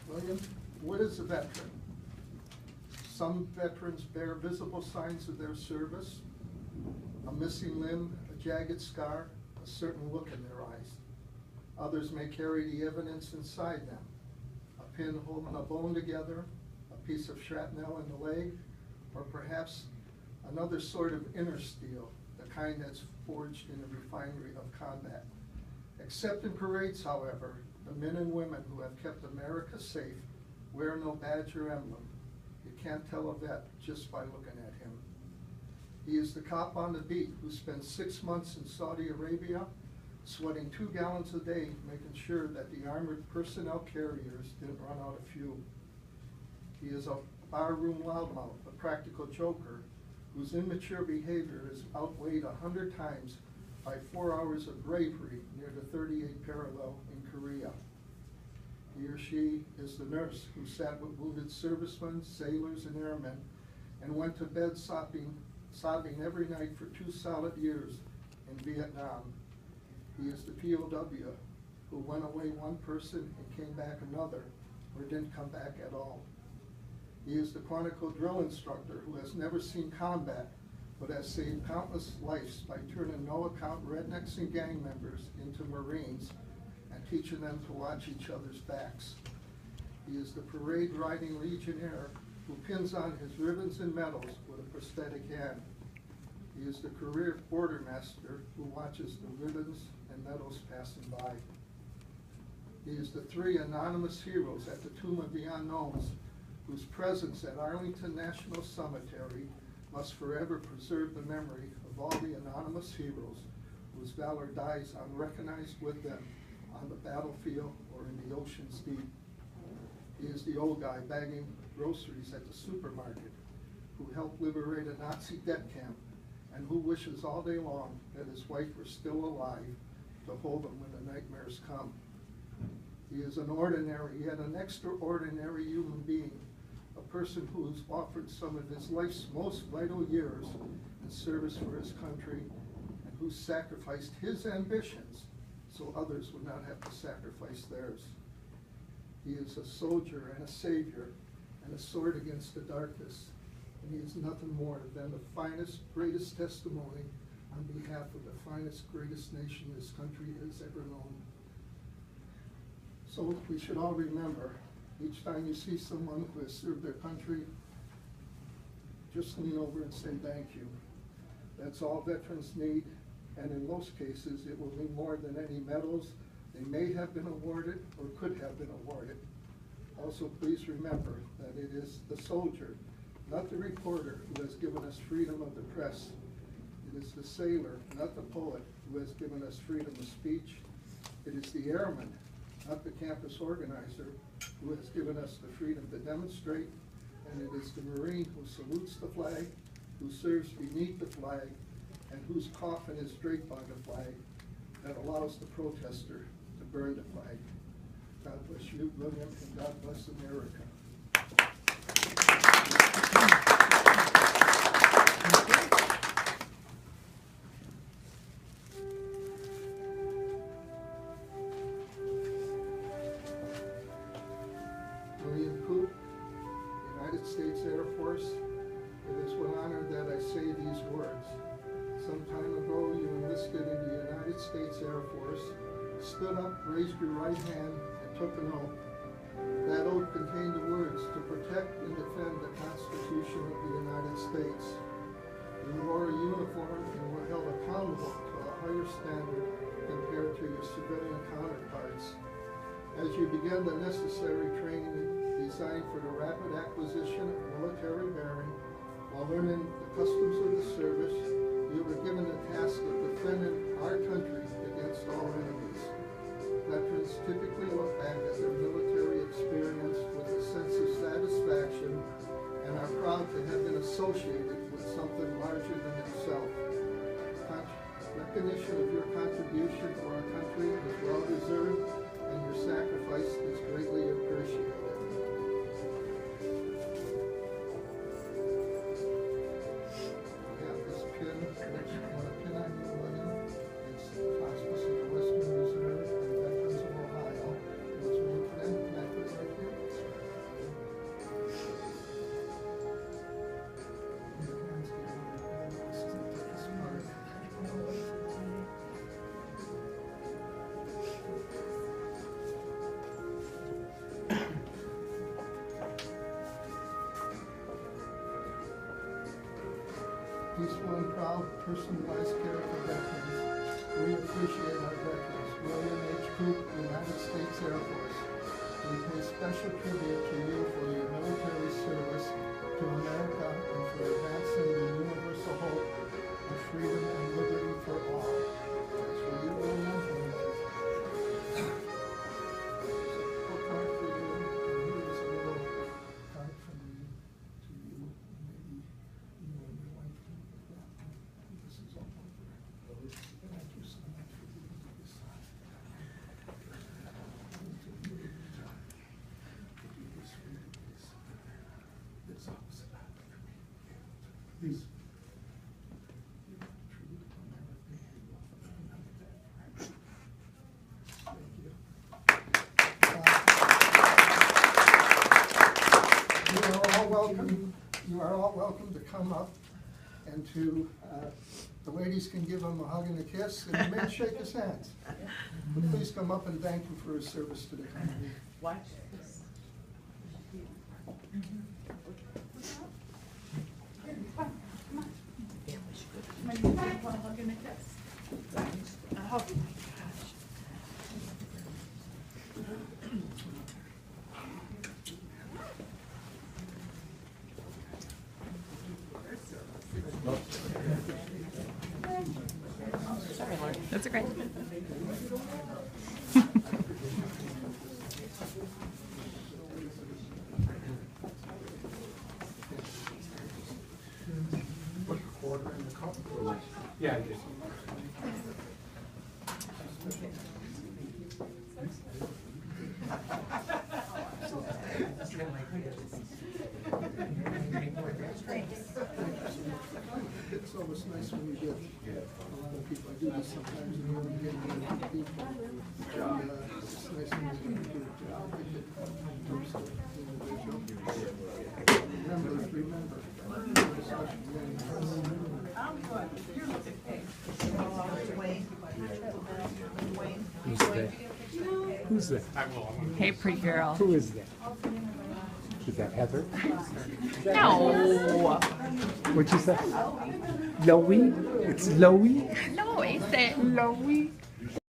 William, what is a veteran? Some veterans bear visible signs of their service, a missing limb, a jagged scar, a certain look in their eyes. Others may carry the evidence inside them, a pin holding a bone together, a piece of shrapnel in the leg, or perhaps another sort of inner steel, the kind that's forged in the refinery of combat. Except in parades, however, the men and women who have kept America safe wear no badge or emblem. You can't tell a vet just by looking at him. He is the cop on the beat who spends 6 months in Saudi Arabia, sweating 2 gallons a day, making sure that the armored personnel carriers didn't run out of fuel. He is a barroom loudmouth, a practical joker, whose immature behavior is outweighed 100 times by 4 hours of bravery near the 38 parallel in Korea. He or she is the nurse who sat with wounded servicemen, sailors, and airmen, and went to bed sobbing every night for 2 solid years in Vietnam. He is the POW who went away one person and came back another, or didn't come back at all. He is the Quantico drill instructor who has never seen combat, but has saved countless lives by turning no-account rednecks and gang members into Marines and teaching them to watch each other's backs. He is the parade-riding legionnaire who pins on his ribbons and medals with a prosthetic hand. He is the career quartermaster who watches the ribbons and medals passing by. He is the 3 anonymous heroes at the Tomb of the Unknowns, whose presence at Arlington National Cemetery must forever preserve the memory of all the anonymous heroes whose valor dies unrecognized with them on the battlefield or in the ocean's deep. He is the old guy bagging groceries at the supermarket who helped liberate a Nazi death camp and who wishes all day long that his wife were still alive to hold him when the nightmares come. He is an ordinary yet an extraordinary human being, a person who has offered some of his life's most vital years in service for his country and who sacrificed his ambitions so others would not have to sacrifice theirs. He is a soldier and a savior and a sword against the darkness, and he is nothing more than the finest, greatest testimony on behalf of the finest, greatest nation this country has ever known. So we should all remember, each time you see someone who has served their country, just lean over and say thank you. That's all veterans need, and in most cases, it will mean more than any medals they may have been awarded or could have been awarded. Also, please remember that it is the soldier, not the reporter, who has given us freedom of the press. It is the sailor, not the poet, who has given us freedom of speech. It is the airman, not the campus organizer, who has given us the freedom to demonstrate. And it is the Marine who salutes the flag, who serves beneath the flag, and whose coffin is draped by the flag, that allows the protester to burn the flag. God bless you, William, and God bless America. William Coupe, United States Air Force, it is with honor that I say these words. Some time ago, you enlisted in the United States Air Force, stood up, raised your right hand, and took an oath. That oath contained the words to protect and defend the Constitution of the United States. You wore a uniform and were held accountable to a higher standard compared to your civilian counterparts. As you began the necessary training designed for the rapid acquisition of military bearing, while learning the customs of the service, you were given the task of defending our country against all enemies. Veterans typically look back at their military experience with a sense of satisfaction and are proud to have been associated with something larger than itself. Recognition of your contribution to our country is well deserved, and your sacrifice is greatly appreciated. We have this pin, which I want to pin on you, William. It's the Hospice of the Western Reserve and Veterans of Ohio. What's your name today? Can I put it right here? Your hands get really big. This is the toughest part. Peaceful and proud, personalized care for veterans. We appreciate our veterans. William H. Coupe, United States Air Force. We pay special tribute to you for your military service to America and for advancing the universal hope of freedom and liberty for all. That's for you, William. Bookmark for you, and here's a little card from me to you. Maybe you and your wife can look at that. This is all over. Thank you so much for being with us. Please. You are all welcome to come up and to, the ladies can give him a hug and a kiss, and the men shake his hands. But please come up and thank him for his service to the country. Watch. Oh my gosh. Sorry, Lauren. That's okay. Put a quarter in the cup. Yeah, just. It's always nice when you get a lot of people. I do this sometimes when you get a lot of people. And, it's nice when you do a job. They get toast of individual. Remember. Who's that? Hey, pretty girl. Who is that? Is that Heather? No. What'd you say? Loey? It's Loey? No, it's a Loey?